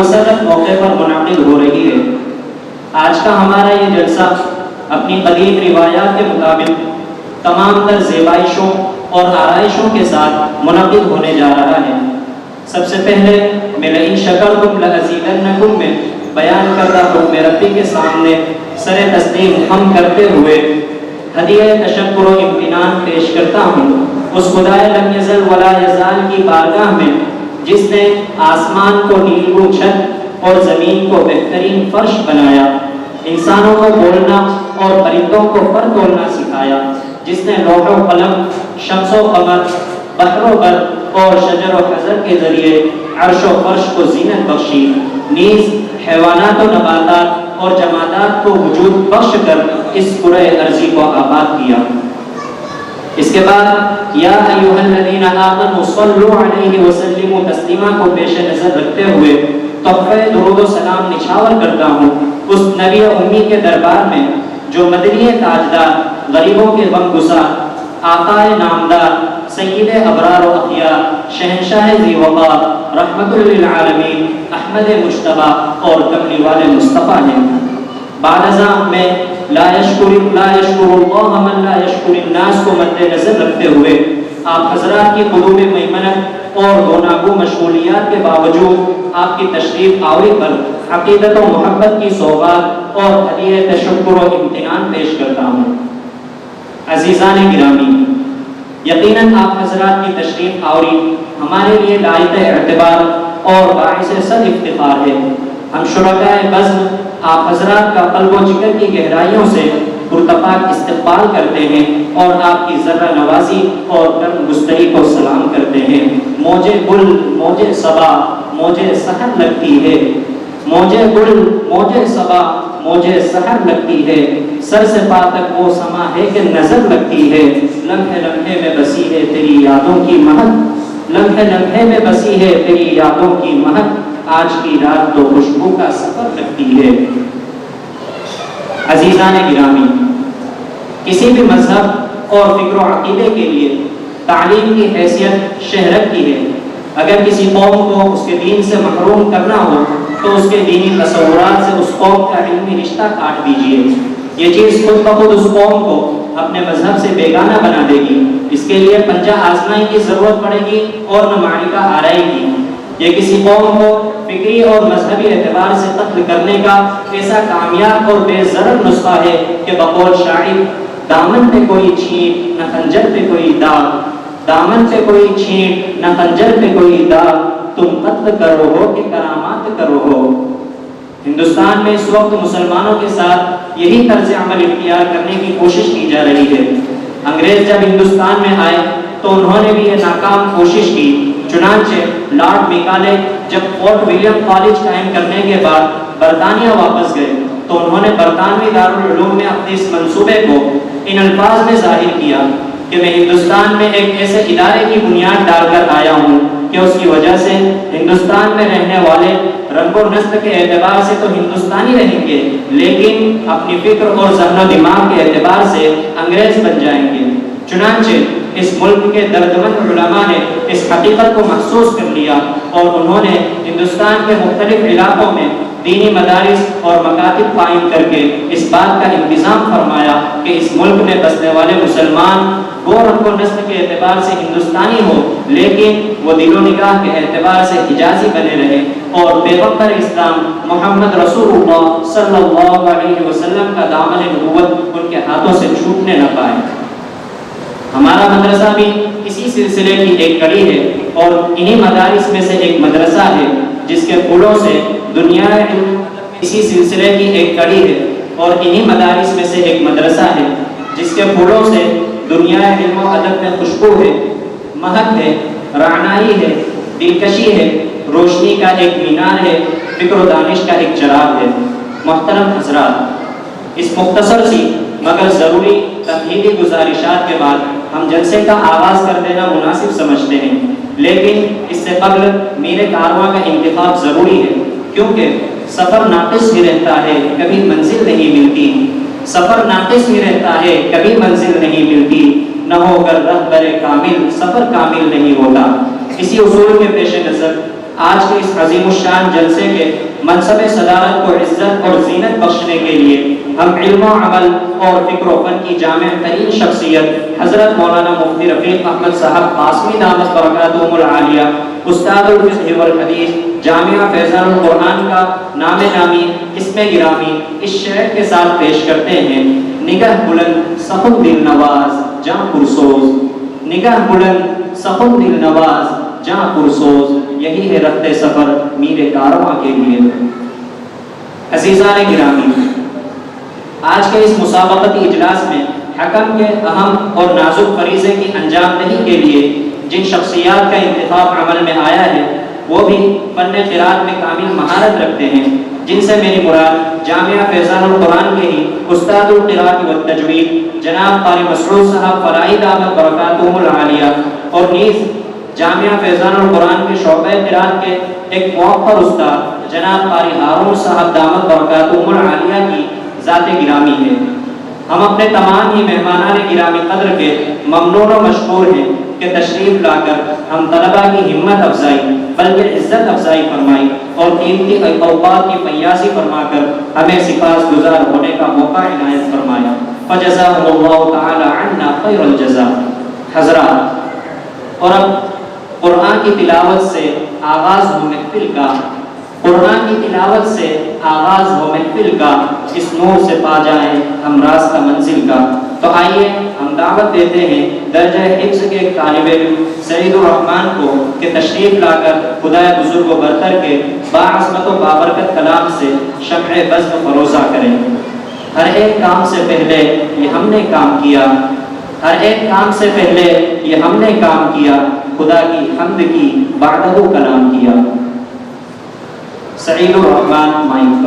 مسرت موقع پر منعقد ہو رہی ہے۔ آج کا ہمارا یہ جلسہ اپنی قدیم روایات کے مطابق تمام تر زیبائشوں اور آرائشوں کے ساتھ منعقد ہونے جا رہا ہے۔ سب سے پہلے میں لئن شکرتم لأزیدنکم میں بیان کردہ حکم ربی کے سامنے سر تسلیم ہم کرتے ہوئے ہدیہ تشکر و امتنان پیش کرتا ہوں اس خدائے لم یزل ولا یزال کی بارگاہ میں جس نے آسمان کو نیلگون چھت اور زمین کو بہترین فرش بنایا، انسانوں کو بولنا اور پرندوں کو پر تولنا سکھایا، جس نے لوح و قلم، شمس و قمر، بحر و بر اور شجر و حجر کے ذریعے عرش و فرش کو زینت بخشی، نیز حیوانات و نباتات اور جمادات کو وجود بخش کر اس کرۂ ارضی کو آباد کیا۔ اس کے بعد یا ایھا الذین آمنوا صلوا علیہ وسلموا تسلیما کو پیش نظر رکھتے ہوئے تحفہ درود و سلام نچھاور کرتا ہوں اس نبی امی کے دربار میں جو مدنی تاجدار، غریبوں کے غم گسار، آقائے نامدار، سید ابرار و اخیار، شہنشاہ ذی وقار، رحمت للعالمین، احمد مجتبی اور کملی والے مصطفیٰ ہیں۔ بعد ازاں میں لا یشکر اللہ من لا یشکر الناس کو مد نظر رکھتے ہوئے آپ حضرات کی قلوب میمنت اور گوناگو مشغولیات کے باوجود آپ کی تشریف آوری پر عقیدت و محبت کی سوغات اور ہدیہ تشکر و امتنان پیش کرتا ہوں۔ عزیزان گرامی، یقیناً آپ حضرات کی تشریف آوری ہمارے لیے لائق اعتبار اور باعث صد افتخار ہے۔ ہم شرکائے بزم آپ حضرات کا قلب و جگر کی گہرائیوں سے پرتپاک استقبال کرتے ہیں اور آپ کی ذرہ نوازی اور کرم گستری کو سلام کرتے ہیں۔ موجے گل موجے صبا موجے سحر لگتی ہے، موجے گل موجے صبا موجے سحر لگتی ہے، سر سے پا تک وہ سما ہے کہ نظر لگتی ہے، لمحے لمحے میں بسی ہے تیری یادوں کی مہک، لمحے لمحے میں بسی ہے تیری یادوں کی مہک، آج کی رات تو خوشبو کا سفر لگتی ہے۔ عزیزان گرامی، کسی بھی مذہب اور فکر و عقیدے کے لیے تعلیم کی حیثیت شہرت کی ہے۔ اگر کسی قوم کو اس کے دین سے محروم کرنا ہو تو اس کے دینی تصورات سے اس قوم کا علمی رشتہ کاٹ دیجیے۔ یہ چیز خود بخود اس قوم کو اپنے مذہب سے بیگانہ بنا دے گی۔ اس کے لیے پنجہ آزمائی کی ضرورت پڑے گی اور نہ معرکہ آرائی کی۔ یہ کسی قوم کو فکری اور مذہبی اعتبار سے قتل کرنے کا ایسا کامیاب اور بے ضرر نسخہ ہے کہ بقول شاعر دامن پہ کوئی چھینٹ نہ خنجر پہ کوئی داغ، دامن پہ کوئی چھینٹ نہ خنجر پہ کوئی داغ، تم قتل کرو ہو کہ کرامات کرو ہو۔ ہندوستان میں اس وقت مسلمانوں کے ساتھ یہی طرز عمل اختیار کرنے کی کوشش کی جا رہی ہے۔ انگریز جب ہندوستان میں آئے تو انہوں نے بھی یہ ناکام کوشش کی، چنانچہ لارڈ میکالے جب فورٹ ولیم کالج قائم کرنے کے بعد برطانیہ واپس گئے تو انہوں نے برطانوی دارالعلوم میں اپنے اس منصوبے کو ان الفاظ میں ظاہر کیا کہ میں ہندوستان میں ایک ایسے ادارے کی بنیاد ڈال کر آیا ہوں کہ اس کی وجہ سے ہندوستان میں رہنے والے رنگ و نسل کے اعتبار سے تو ہندوستانی رہیں گے لیکن اپنی فکر اور ذہن و دماغ کے اعتبار سے انگریز بن جائیں گے۔ چنانچہ اس ملک کے دردمند علماء نے اس حقیقت کو محسوس کر لیا اور انہوں نے ہندوستان کے مختلف علاقوں میں دینی مدارس اور مکاتب قائم کر کے اس بات کا انتظام فرمایا کہ اس ملک میں بسنے والے مسلمان وہ رنگ و نسل کے اعتبار سے ہندوستانی ہو لیکن وہ دل و نگاہ کے اعتبار سے حجازی بنے رہے اور پیغمبر اسلام محمد رسول اللہ صلی اللہ علیہ وسلم کا دامن نبوت ان کے ہاتھوں سے چھوٹنے نہ پائے۔ ہمارا مدرسہ بھی اسی سلسلے کی ایک کڑی ہے اور انہی مدارس میں سے ایک مدرسہ ہے جس کے پھولوں سے دنیا اسی سلسلے کی ایک کڑی ہے اور انہی مدارس میں سے ایک مدرسہ ہے جس کے پھولوں سے دنیا علم و ادب میں خوشبو ہے، مہک ہے، رعنائی ہے، دلکشی ہے، روشنی کا ایک مینار ہے، فکر و دانش کا ایک چراغ ہے۔ محترم حضرات، اس مختصر سی مگر ضروری تمہیدی گزارشات کے بعد ہم جلسے کا آغاز کر دینا مناسب سمجھتے ہیں، لیکن اس سے قبل میرے کارواں کا انتخاب ضروری ہے کیونکہ سفر ناقص ہی رہتا ہے، کبھی منزل نہیں ملتی۔ سفر ناقص ہی رہتا ہے، کبھی منزل نہیں ملتی، نہ ہو کر رہبر کامل سفر کامل نہیں ہوتا۔ اسی اصول کے پیش نظر آج کے اس عظیم الشان جلسے کے منصب صدارت کو عزت اور زینت بخشنے کے لیے ہم علم و عمل اور فکر و فن کی جامع ترین شخصیت حضرت مولانا مفتی رفیق احمد صاحب قاسمی دامت برکاتہم العالیہ استاد الفقہ والحدیث جامعہ فیضان القرآن کا نام نامی اسم گرامی اس شعر کے ساتھ پیش کرتے ہیں: نگہ بلند سخن دل نواز جاں پرسوز، نگہ بلند سخن دل نواز جاں پرسوز، یہی ہے رخت سفر میر کارواں کے لیے۔ عزیزان گرامی، آج کے اس مسابقتی اجلاس میں حکم کے اہم اور نازک فریضے کی انجام دہی کے لیے جن شخصیات کا انتخاب عمل میں آیا ہے وہ بھی فن قرات میں کامل مہارت رکھتے ہیں، جن سے میری مراد جامعہ فیضان القرآن کے ہی استاد القرات والتجوید جناب قاری مسعود صاحب فلاحی دامت برکاتہم العالیہ اور نیز جامعہ فیضان القرآن کے شعبہ قرات کے ایک موقر استاد جناب قاری ہارون صاحب دامت برکاتہم العالیہ کی ذات گرامی ہے۔ ہم اپنے تمام ہی مہمانان گرامی قدر کے ممنون و مشکور ہیں کہ تشریف لا کر ہم طلباء کی ہمت افزائی بلکہ عزت افزائی فرمائی اور قیمتی اوقات کی فیاضی فرما کر ہمیں سپاس گزار ہونے کا موقع عنایت فرمایا۔ فجزاهم اللہ تعالی عنا خیر الجزاء۔ حضرات، اور اب قرآن کی تلاوت سے آغاز ہو محفل کا، قرآن کی تلاوت سے آغاز ہو محفل کا، اس نور سے پا جائیں ہم راستہ منزل کا۔ تو آئیے ہم دعوت دیتے ہیں درجہ حفظ کے ایک طالب علم سعید الرحمان کو کہ تشریف لا کر خدائے بزرگ و برتر کے باعظمت و بابرکت کلام سے شمع بزم فروزہ کریں۔ ہر ایک کام سے پہلے یہ ہم نے کام کیا، ہر ایک کام سے پہلے یہ ہم نے کام کیا، خدا کی حمد کی بعدہ کلام کیا۔ سعید الرحمان مائک۔